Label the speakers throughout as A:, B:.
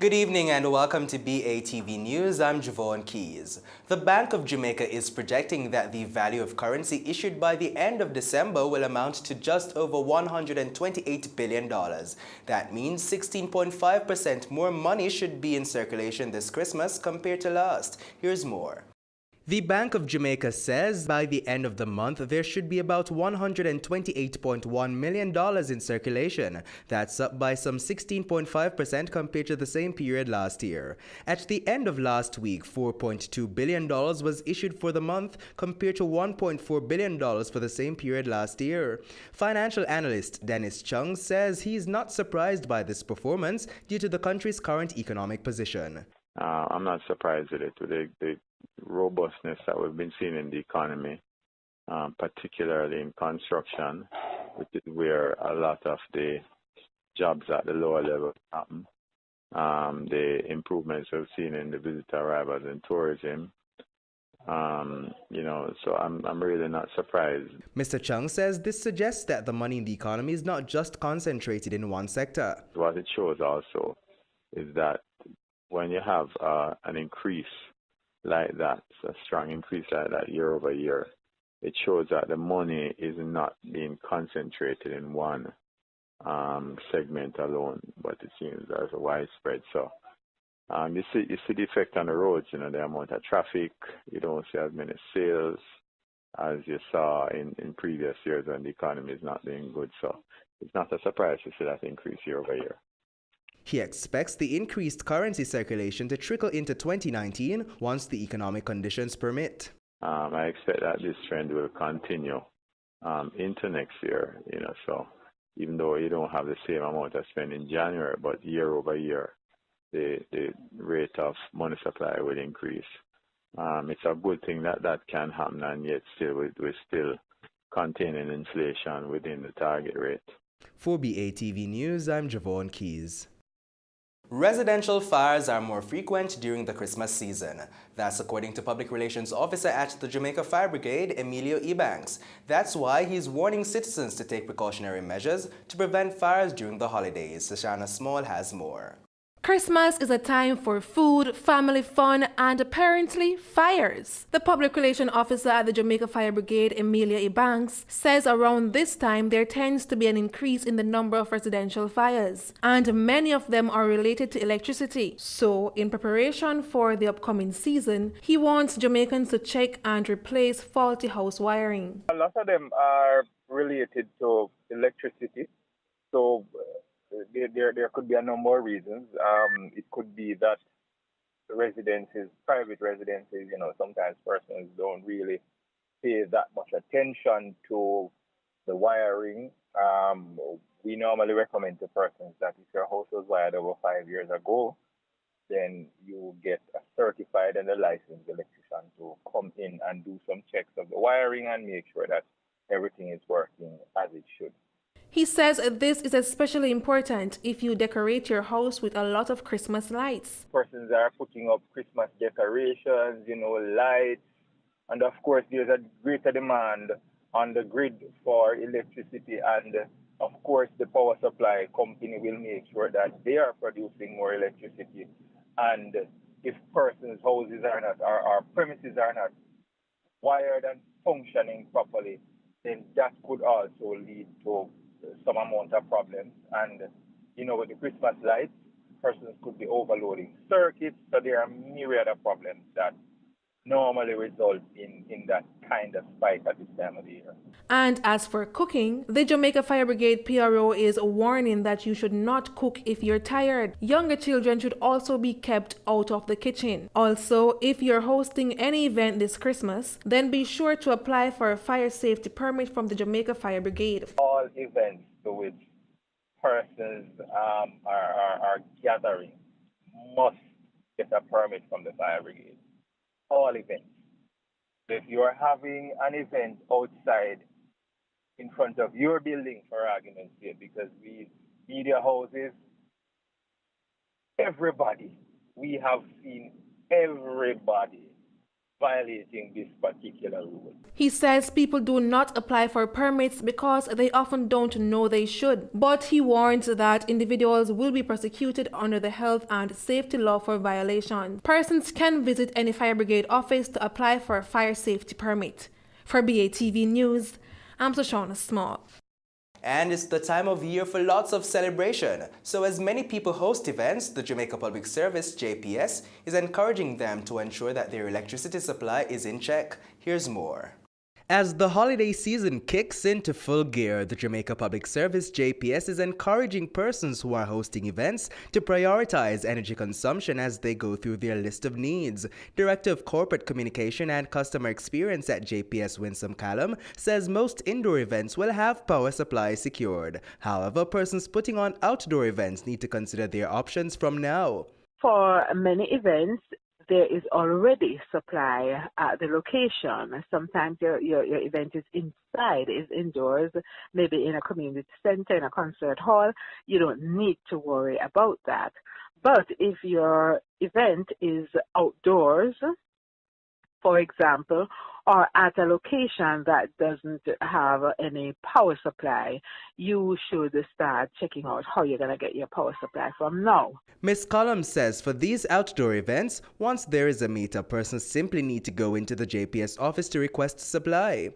A: Good evening and welcome to BATV News. I'm Javon Keys. The Bank of Jamaica is projecting that the value of currency issued by the end of December will amount to just over $128 billion. That means 16.5% more money should be in circulation this Christmas compared to last. Here's more. The Bank of Jamaica says by the end of the month there should be about $128.1 million in circulation. That's up by some 16.5% compared to the same period last year. At the end of last week, $4.2 billion was issued for the month compared to $1.4 billion for the same period last year. Financial analyst Dennis Chung says he's not surprised by this performance due to the country's current economic position.
B: I'm not surprised with it, with the robustness that we've been seeing in the economy, particularly in construction, which is where a lot of the jobs at the lower level happen. The improvements we've seen in the visitor arrivals and tourism. So I'm really not surprised.
A: Mr. Chung says this suggests that the money in the economy is not just concentrated in one sector.
B: What it shows also is that when you have an increase like that, a strong increase like that year over year, it shows that the money is not being concentrated in one segment alone, but it seems as a widespread. So you see the effect on the roads, the amount of traffic. You don't see as many sales as you saw in previous years when the economy is not doing good. So it's not a surprise to see that increase year over year.
A: He expects the increased currency circulation to trickle into 2019 once the economic conditions permit.
B: I expect that this trend will continue into next year, so even though you don't have the same amount of spend in January, but year over year, the rate of money supply will increase. It's a good thing that can happen, and yet we're still containing inflation within the target rate.
A: For BATV News, I'm Javon Keys. Residential fires are more frequent during the Christmas season. That's according to Public Relations Officer at the Jamaica Fire Brigade, Emilio Ebanks. That's why he's warning citizens to take precautionary measures to prevent fires during the holidays. Shoshana Small has more.
C: Christmas is a time for food, family fun, and apparently fires. The Public Relations Officer at the Jamaica Fire Brigade, Emilia Ebanks, says around this time there tends to be an increase in the number of residential fires, and many of them are related to electricity. So, in preparation for the upcoming season, he wants Jamaicans to check and replace faulty house wiring.
D: A lot of them are related to electricity, so there could be a number of reasons. It could be that private residences, sometimes persons don't really pay that much attention to the wiring. We normally recommend to persons that if your house was wired over 5 years ago, then you get a certified and a licensed electrician to come in and do some checks of the wiring and make sure that everything is working as it should.
C: He says this is especially important if you decorate your house with a lot of Christmas lights.
D: Persons are putting up Christmas decorations, lights, and of course there's a greater demand on the grid for electricity, and of course the power supply company will make sure that they are producing more electricity. And if persons' houses are not, or premises are not wired and functioning properly, then that could also lead to some amount of problems. And with the Christmas lights, persons could be overloading circuits, so there are myriad of problems that normally result in that kind of spike at this time of the year.
C: And as for cooking, the Jamaica Fire Brigade PRO is warning that you should not cook if you're tired. Younger children should also be kept out of the kitchen. Also, if you're hosting any event this Christmas, then be sure to apply for a fire safety permit from the Jamaica Fire Brigade.
D: All events to which persons are gathering must get a permit from the fire brigade. All events. If you are having an event outside in front of your building, for argument's sake, because we media houses, we have seen everybody violating this particular rule.
C: He says people do not apply for permits because they often don't know they should. But he warns that individuals will be prosecuted under the health and safety law for violations. Persons can visit any fire brigade office to apply for a fire safety permit. For BATV News, I'm Shoshana Small.
A: And it's the time of year for lots of celebration. So as many people host events, the Jamaica Public Service, JPS, is encouraging them to ensure that their electricity supply is in check. Here's more. As the holiday season kicks into full gear, the Jamaica Public Service JPS is encouraging persons who are hosting events to prioritize energy consumption as they go through their list of needs. Director of Corporate Communication and Customer Experience at JPS, Winsome Callum, says most indoor events will have power supply secured. However, persons putting on outdoor events need to consider their options from now.
E: For many events, there is already supply at the location. Sometimes your event is inside, is indoors, maybe in a community center, in a concert hall. You don't need to worry about that. But if your event is outdoors, for example, or at a location that doesn't have any power supply, you should start checking out how you're going to get your power supply from now.
A: Ms. Collins says for these outdoor events, once there is a meter, persons simply need to go into the JPS office to request supply.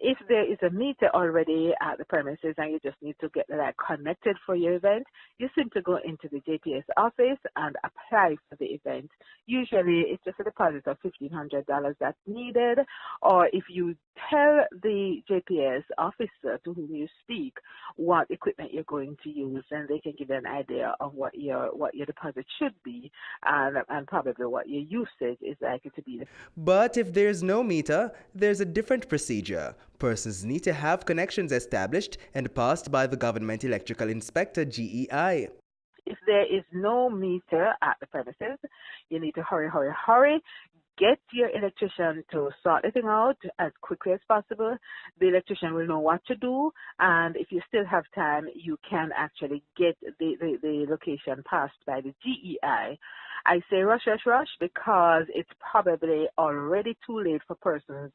E: If there is a meter already at the premises and you just need to get that connected for your event, you simply go into the JPS office and apply for the event. Usually it's just a deposit of $1,500 that's needed, or if you tell the JPS officer to whom you speak what equipment you're going to use, then they can give you an idea of what your deposit should be and probably what your usage is likely to be.
A: But if there's no meter, there's a different procedure. Persons need to have connections established and passed by the Government Electrical Inspector, GEI.
E: If there is no meter at the premises, you need to hurry. Get your electrician to sort the thing out as quickly as possible. The electrician will know what to do, and if you still have time, you can actually get the location passed by the GEI. I say rush because it's probably already too late for persons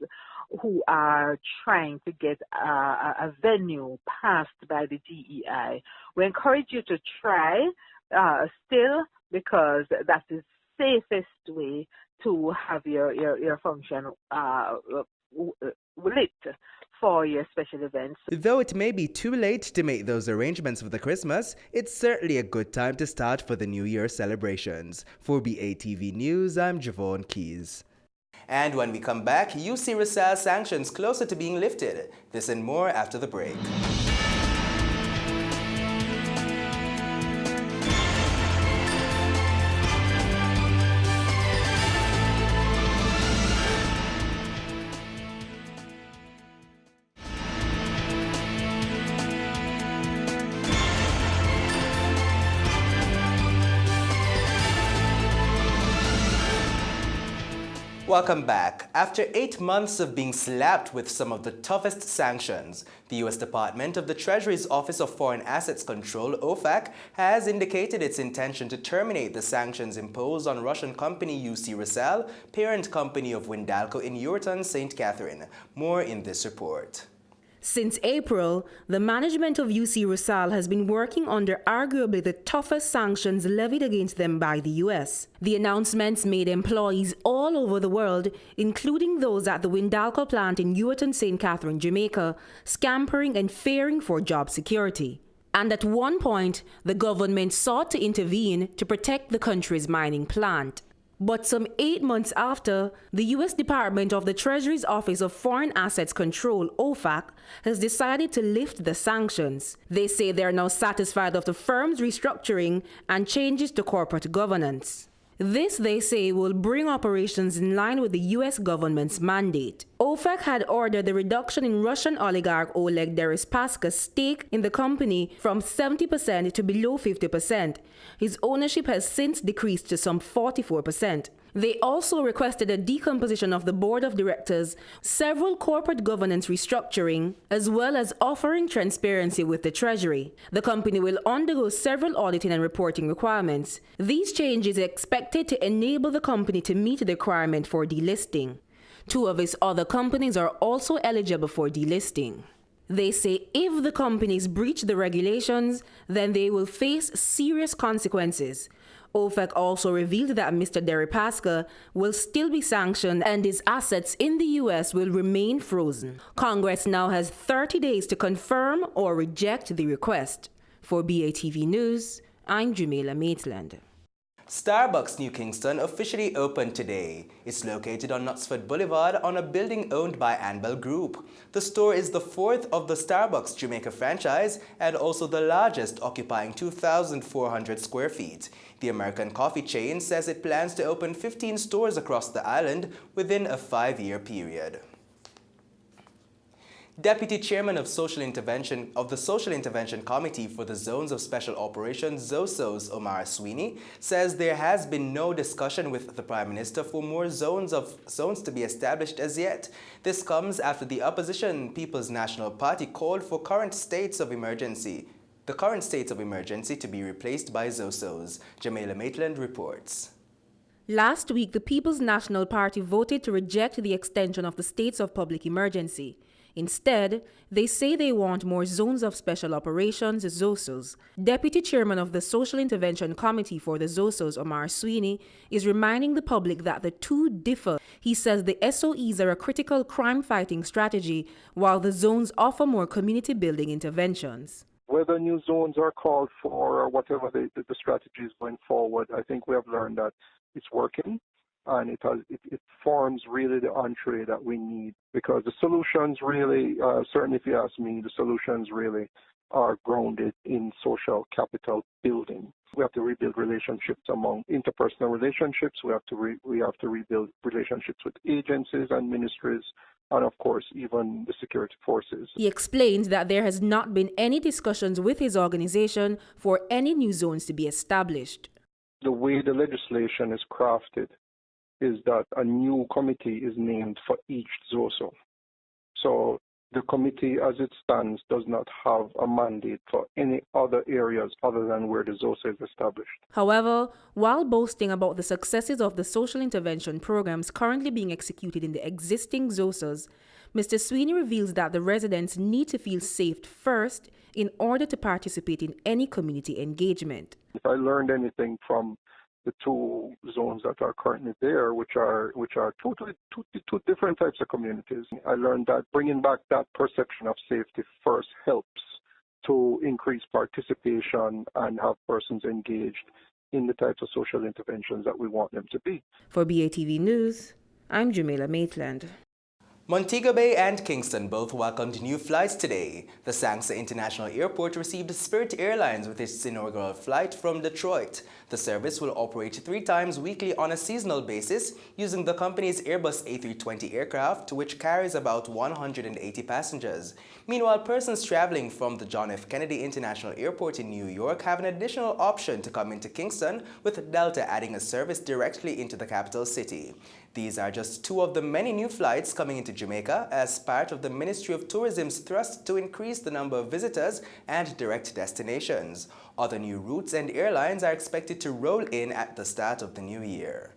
E: who are trying to get a venue passed by the GEI. We encourage you to try still, because that is the safest way to have your function lit for your special events.
A: Though it may be too late to make those arrangements for the Christmas, it's certainly a good time to start for the New Year celebrations. For BATV News, I'm Javon Keys. And when we come back, UC Rizal sanctions closer to being lifted. This and more after the break. Welcome back. After 8 months of being slapped with some of the toughest sanctions, the U.S. Department of the Treasury's Office of Foreign Assets Control, OFAC, has indicated its intention to terminate the sanctions imposed on Russian company UC Rizal, parent company of Windalco in Ureton, St. Catherine. More in this report.
F: Since April, the management of UC Rizal has been working under arguably the toughest sanctions levied against them by the U.S. The announcements made employees all over the world, including those at the Windalco plant in Ureton, St. Catherine, Jamaica, scampering and fearing for job security. And at one point, the government sought to intervene to protect the country's mining plant. But some 8 months after, the U.S. Department of the Treasury's Office of Foreign Assets Control, OFAC, has decided to lift the sanctions. They say they are now satisfied of the firm's restructuring and changes to corporate governance. This, they say, will bring operations in line with the U.S. government's mandate. OFAC had ordered the reduction in Russian oligarch Oleg Deripaska's stake in the company from 70% to below 50%. His ownership has since decreased to some 44%. They also requested a decomposition of the board of directors, several corporate governance restructuring, as well as offering transparency with the Treasury. The company will undergo several auditing and reporting requirements. These changes are expected to enable the company to meet the requirement for delisting. Two of its other companies are also eligible for delisting. They say if the companies breach the regulations, then they will face serious consequences. OFAC also revealed that Mr. Deripaska will still be sanctioned and his assets in the U.S. will remain frozen. Congress now has 30 days to confirm or reject the request. For BATV News, I'm Jamila Maitland.
A: Starbucks New Kingston officially opened today. It's located on Knutsford Boulevard on a building owned by Anbel Group. The store is the fourth of the Starbucks Jamaica franchise and also the largest, occupying 2,400 square feet. The American coffee chain says it plans to open 15 stores across the island within a 5-year period. Deputy Chairman of the Social Intervention Committee for the Zones of Special Operations, ZOSOs, Omar Sweeney, says there has been no discussion with the Prime Minister for more zones to be established as yet. This comes after the opposition People's National Party called for the current states of emergency to be replaced by ZOSOs. Jamila Maitland reports.
F: Last week, the People's National Party voted to reject the extension of the states of public emergency. Instead, they say they want more zones of special operations, ZOSOs. Deputy Chairman of the Social Intervention Committee for the ZOSOs, Omar Sweeney, is reminding the public that the two differ. He says the SOEs are a critical crime-fighting strategy, while the zones offer more community-building interventions.
G: Whether new zones are called for or whatever the strategy is going forward, I think we have learned that it's working. And it forms really the entree that we need, because the solutions really, certainly if you ask me, the solutions really are grounded in social capital building. We have to rebuild relationships among interpersonal relationships. We have to rebuild relationships with agencies and ministries, and of course even the security forces.
F: He explains that there has not been any discussions with his organization for any new zones to be established.
G: The way the legislation is crafted is that a new committee is named for each ZOSO. So the committee as it stands does not have a mandate for any other areas other than where the ZOSO is established.
F: However, while boasting about the successes of the social intervention programs currently being executed in the existing ZOSOs, Mr. Sweeney reveals that the residents need to feel safe first in order to participate in any community engagement.
G: If I learned anything from the two zones that are currently there, which are totally two different types of communities, I learned that bringing back that perception of safety first helps to increase participation and have persons engaged in the types of social interventions that we want them to be.
F: For BATV News, I'm Jamila Maitland.
A: Montego Bay and Kingston both welcomed new flights today. The Sangsa International Airport received Spirit Airlines with its inaugural flight from Detroit. The service will operate 3 times weekly on a seasonal basis using the company's Airbus A320 aircraft, which carries about 180 passengers. Meanwhile, persons traveling from the John F. Kennedy International Airport in New York have an additional option to come into Kingston, with Delta adding a service directly into the capital city. These are just 2 of the many new flights coming into Jamaica as part of the Ministry of Tourism's thrust to increase the number of visitors and direct destinations. Other new routes and airlines are expected to roll in at the start of the new year.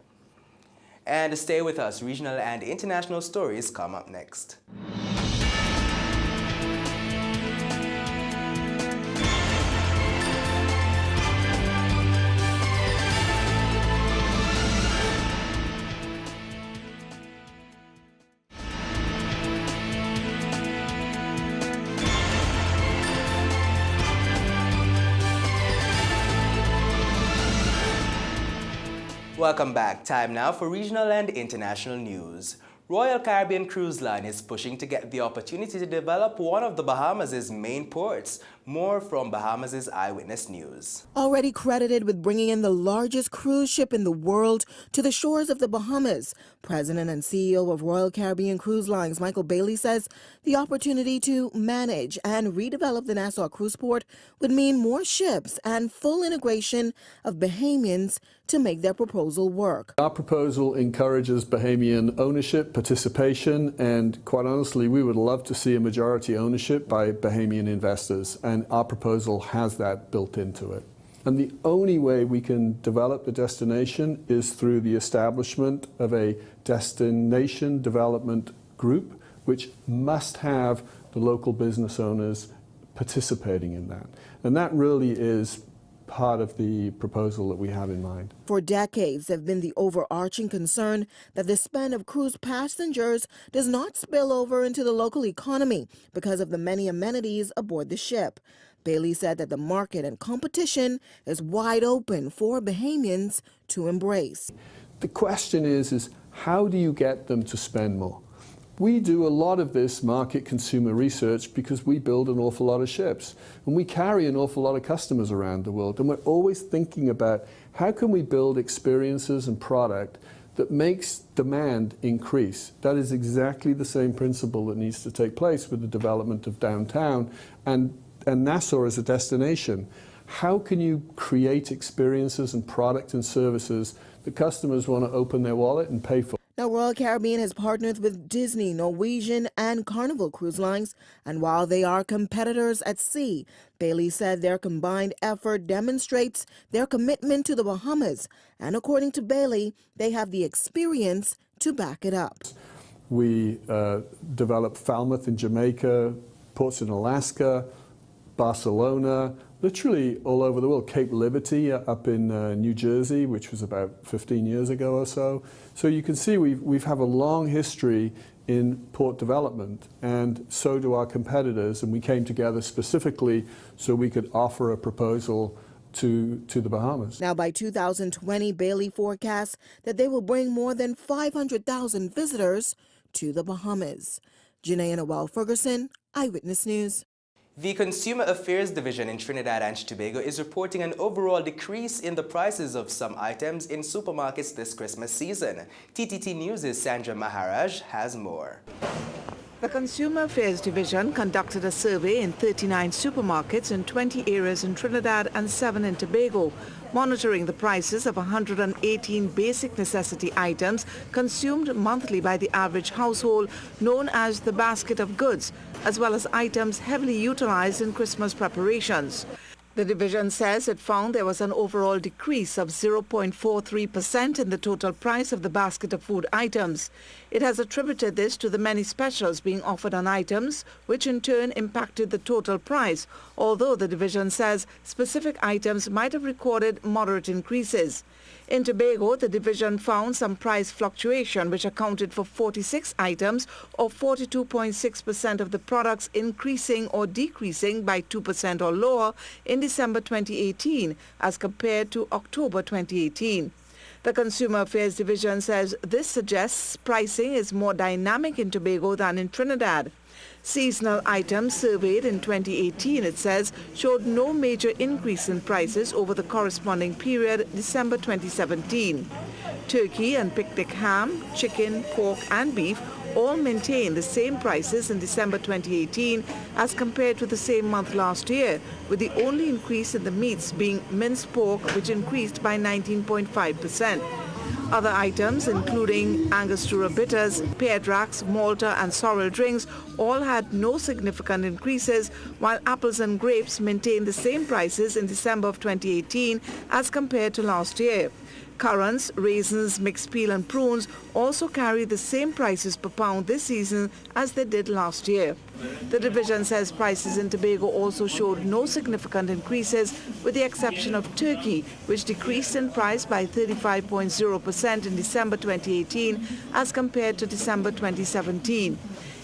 A: And stay with us, regional and international stories come up next. Welcome back. Time now for regional and international news. Royal Caribbean Cruise Line is pushing to get the opportunity to develop one of the Bahamas' main ports. More from Bahamas' Eyewitness News.
H: Already credited with bringing in the largest cruise ship in the world to the shores of the Bahamas, President and CEO of Royal Caribbean Cruise Lines, Michael Bailey, says the opportunity to manage and redevelop the Nassau cruise port would mean more ships and full integration of Bahamians to make their proposal work.
I: Our proposal encourages Bahamian ownership, participation, and quite honestly, we would love to see a majority ownership by Bahamian investors, and our proposal has that built into it. And the only way we can develop the destination is through the establishment of a destination development group, which must have the local business owners participating in that. And that really is part of the proposal that we have in mind.
H: For decades, there have been the overarching concern that the spend of cruise passengers does not spill over into the local economy because of the many amenities aboard the ship. Bailey said that the market and competition is wide open for Bahamians to embrace.
I: The question is how do you get them to spend more? We do a lot of this market consumer research because we build an awful lot of ships and we carry an awful lot of customers around the world, and we're always thinking about how can we build experiences and product that makes demand increase. That is exactly the same principle that needs to take place with the development of downtown and Nassau as a destination. How can you create experiences and product and services that customers want to open their wallet and pay for?
H: Now, Royal Caribbean has partnered with Disney, Norwegian, and Carnival Cruise Lines, and while they are competitors at sea, Bailey said their combined effort demonstrates their commitment to the Bahamas, and according to Bailey, they have the experience to back it up.
I: We developed Falmouth in Jamaica, ports in Alaska, Barcelona, literally all over the world. Cape Liberty up in New Jersey, which was about 15 years ago or so. So you can see we've have a long history in port development, and so do our competitors, and we came together specifically so we could offer a proposal to the Bahamas.
H: Now, by 2020, Bailey forecasts that they will bring more than 500,000 visitors to the Bahamas. Janae Noel Ferguson, Eyewitness News.
A: The Consumer Affairs Division in Trinidad and Tobago is reporting an overall decrease in the prices of some items in supermarkets this Christmas season. TTT News' Sandra Maharaj has more.
J: The Consumer Affairs Division conducted a survey in 39 supermarkets in 20 areas in Trinidad and 7 in Tobago, monitoring the prices of 118 basic necessity items consumed monthly by the average household, known as the basket of goods, as well as items heavily utilized in Christmas preparations. The division says it found there was an overall decrease of 0.43% in the total price of the basket of food items. It has attributed this to the many specials being offered on items, which in turn impacted the total price, although the division says specific items might have recorded moderate increases. In Tobago, the division found some price fluctuation, which accounted for 46 items or 42.6% of the products increasing or decreasing by 2% or lower in December 2018 as compared to October 2018. The Consumer Affairs Division says this suggests pricing is more dynamic in Tobago than in Trinidad. Seasonal items surveyed in 2018, it says, showed no major increase in prices over the corresponding period, December 2017. Turkey and picnic ham, chicken, pork and beef all maintained the same prices in December 2018 as compared to the same month last year, with the only increase in the meats being minced pork, which increased by 19.5%. Other items, including Angostura bitters, pear tracts, Malta and sorrel drinks, all had no significant increases, while apples and grapes maintained the same prices in December of 2018 as compared to last year. Currants, raisins, mixed peel and prunes also carry the same prices per pound this season as they did last year. The division says prices in Tobago also showed no significant increases, with the exception of turkey, which decreased in price by 35.0% in December 2018 as compared to December 2017.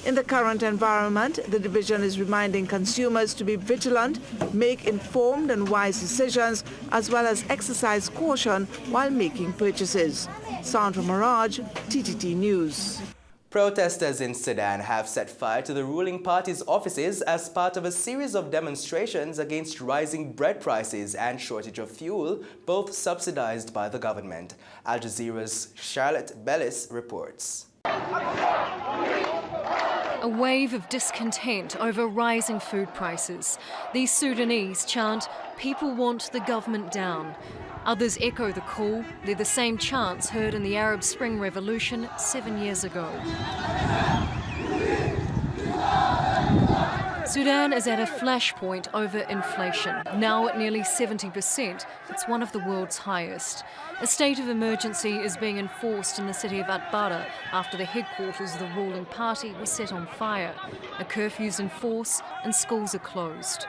J: In the current environment, the division is reminding consumers to be vigilant, make informed and wise decisions, as well as exercise caution while making purchases. Sandra Maraj, TTT News.
A: Protesters in Sudan have set fire to the ruling party's offices as part of a series of demonstrations against rising bread prices and shortage of fuel, both subsidized by the government. Al Jazeera's Charlotte Bellis reports.
K: A wave of discontent over rising food prices. These Sudanese chant, "People want the government down." Others echo the call. They're the same chants heard in the Arab Spring Revolution 7 years ago. Sudan is at a flashpoint over inflation. Now at nearly 70%, it's one of the world's highest. A state of emergency is being enforced in the city of Atbara after the headquarters of the ruling party was set on fire. A curfew's in force and schools are closed.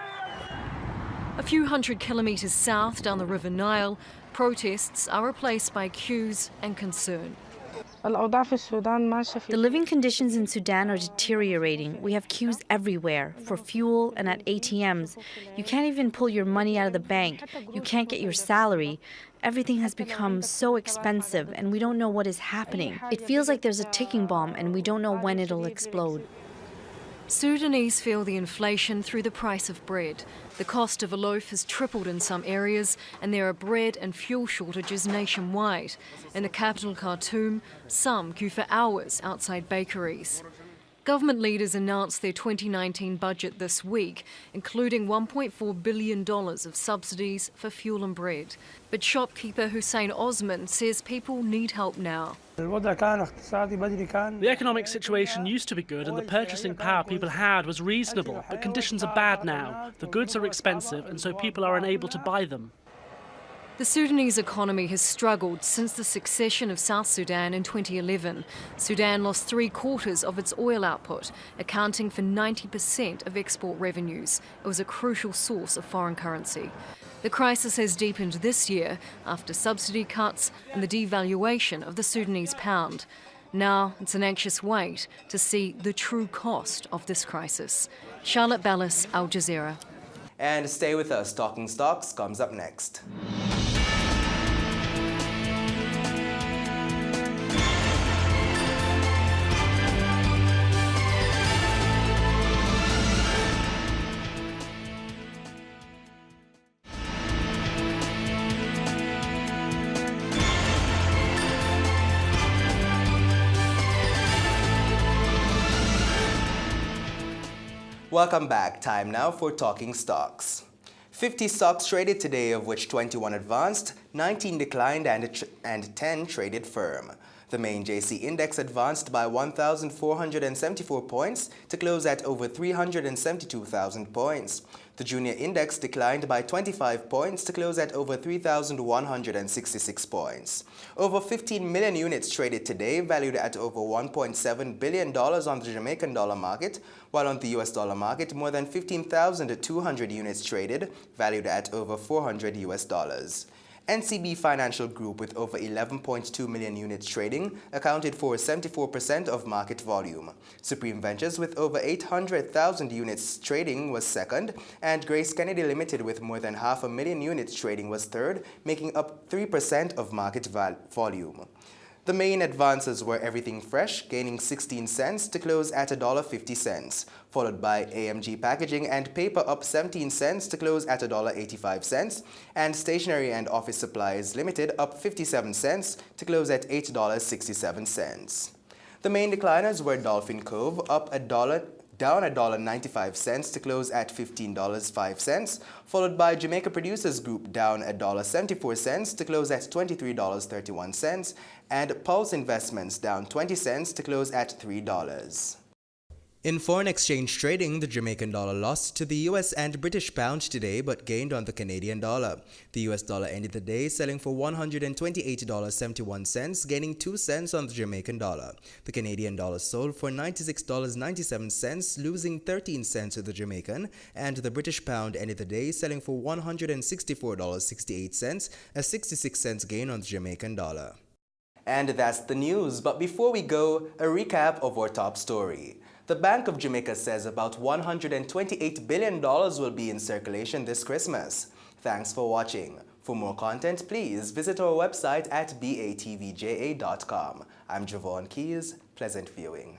K: A few hundred kilometres south down the River Nile, protests are replaced by queues and concern.
L: The living conditions in Sudan are deteriorating. We have queues everywhere, for fuel and at ATMs. You can't even pull your money out of the bank. You can't get your salary. Everything has become so expensive and we don't know what is happening. It feels like there's a ticking bomb and we don't know when it'll explode.
K: Sudanese feel the inflation through the price of bread. The cost of a loaf has tripled in some areas and there are bread and fuel shortages nationwide. In the capital Khartoum, some queue for hours outside bakeries. Government leaders announced their 2019 budget this week, including $1.4 billion of subsidies for fuel and bread. But shopkeeper Hussein Osman says people need help now.
M: The economic situation used to be good and the purchasing power people had was reasonable, but conditions are bad now. The goods are expensive and so people are unable to buy them.
K: The Sudanese economy has struggled since the succession of South Sudan in 2011. Sudan lost 3/4 of its oil output, accounting for 90% of export revenues. It was a crucial source of foreign currency. The crisis has deepened this year after subsidy cuts and the devaluation of the Sudanese pound. Now it's an anxious wait to see the true cost of this crisis. Charlotte Ballas, Al Jazeera.
A: And stay with us, Talking Stocks comes up next. Welcome back. Time now for Talking Stocks. 50 stocks traded today, of which 21 advanced, 19 declined, and 10 traded firm. The main JC index advanced by 1,474 points to close at over 372,000 points. The junior index declined by 25 points to close at over 3,166 points. Over 15 million units traded today, valued at over $1.7 billion on the Jamaican dollar market, while on the US dollar market, more than 15,200 units traded, valued at over $400 US. NCB Financial Group, with over 11.2 million units trading, accounted for 74% of market volume. Supreme Ventures, with over 800,000 units trading, was second, and Grace Kennedy Limited, with more than 500,000 units trading, was third, making up 3% of market volume. The main advances were Everything Fresh, gaining 16 cents to close at $1.50, followed by AMG Packaging and Paper up 17 cents to close at $1.85, and Stationery and Office Supplies Limited up 57 cents to close at $8.67. The main decliners were Dolphin Cove up down $1.95 to close at $15.05, followed by Jamaica Producers Group down $1.74 to close at $23.31, and Pulse Investments down 20 cents to close at $3. In foreign exchange trading, the Jamaican dollar lost to the US and British pound today but gained on the Canadian dollar. The US dollar ended the day selling for $128.71, gaining 2 cents on the Jamaican dollar. The Canadian dollar sold for $96.97, losing 13 cents to the Jamaican, and the British pound ended the day selling for $164.68, a 66 cents gain on the Jamaican dollar. And that's the news, but before we go, a recap of our top story. The Bank of Jamaica says about $128 billion will be in circulation this Christmas. Thanks for watching. For more content, please visit our website at batvja.com. I'm Javon Keys. Pleasant viewing.